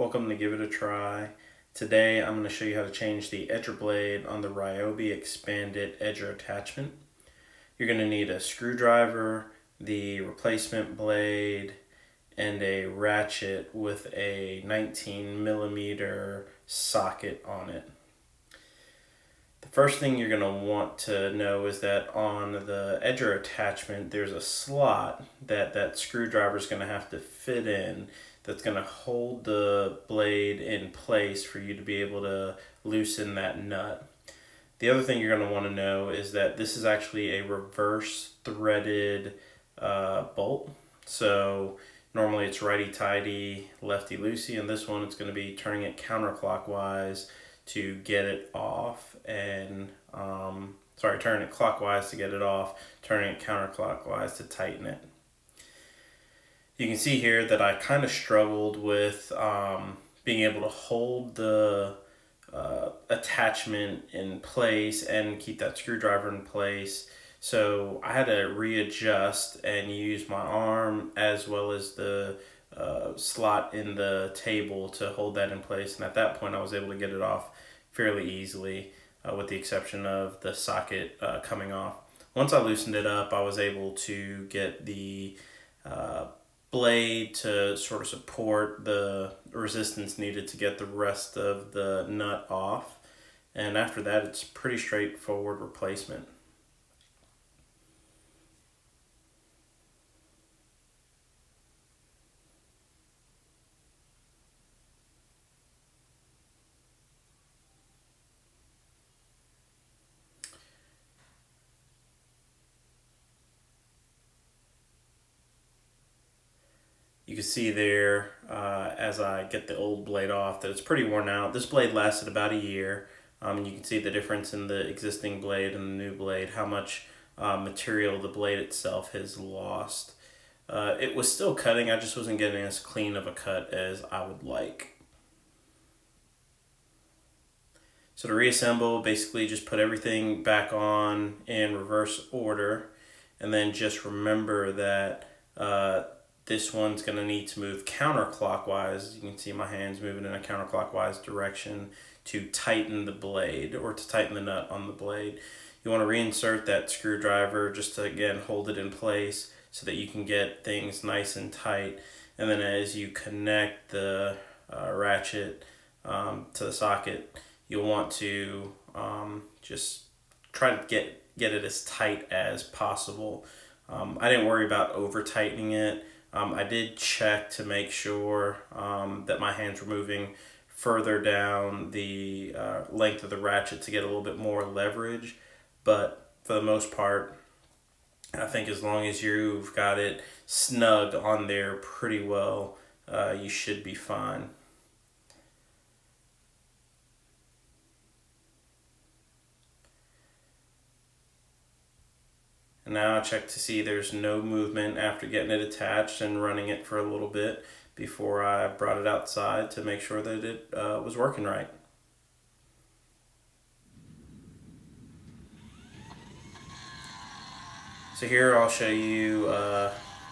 Welcome to Give It a Try. Today I'm going to show you how to change the edger blade on the Ryobi Expand-It edger attachment. You're going to need a screwdriver, the replacement blade, and a ratchet with a 19mm socket on it. The first thing you're going to want to know is that on the edger attachment there's a slot that screwdriver is going to have to fit in that's going to hold the blade in place for you to be able to loosen that nut. The other thing you're going to want to know is that this is actually a reverse threaded bolt. So normally it's righty-tighty, lefty-loosey, and this one it's going to be turning it counterclockwise to get it off, and turning it clockwise to get it off, turning it counterclockwise to tighten it. You can see here that I kind of struggled with being able to hold the attachment in place and keep that screwdriver in place. So I had to readjust and use my arm as well as the slot in the table to hold that in place. And at that point I was able to get it off fairly easily, with the exception of the socket coming off. Once I loosened it up, I was able to get the blade to sort of support the resistance needed to get the rest of the nut off, and after that it's pretty straightforward replacement. You can see there, as I get the old blade off, that it's pretty worn out. This blade lasted about a year, and you can see the difference in the existing blade and the new blade, how much material the blade itself has lost. It was still cutting, I just wasn't getting as clean of a cut as I would like. So to reassemble, basically just put everything back on in reverse order, and then just remember that this one's going to need to move counterclockwise. You can see my hands moving in a counterclockwise direction to tighten the blade, or to tighten the nut on the blade. You want to reinsert that screwdriver just to, again, hold it in place so that you can get things nice and tight. And then as you connect the ratchet to the socket, you'll want to just try to get it as tight as possible. I didn't worry about over tightening it. I did check to make sure that my hands were moving further down the length of the ratchet to get a little bit more leverage, but for the most part, I think as long as you've got it snug on there pretty well, you should be fine. And now I check to see there's no movement after getting it attached and running it for a little bit before I brought it outside to make sure that it was working right. So here I'll show you,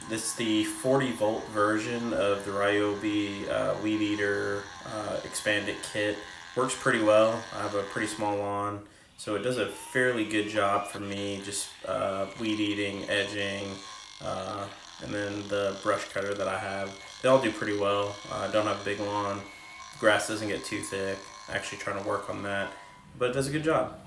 this is the 40-volt version of the Ryobi Weed Eater Expand-It kit. Works pretty well. I have a pretty small lawn, so it does a fairly good job for me, just weed eating, edging, and then the brush cutter that I have. They all do pretty well. I don't have a big lawn. The grass doesn't get too thick. Actually trying to work on that, but it does a good job.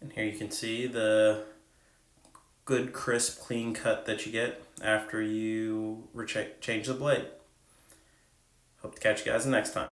And here you can see the good, crisp, clean cut that you get after you change the blade. Hope to catch you guys next time.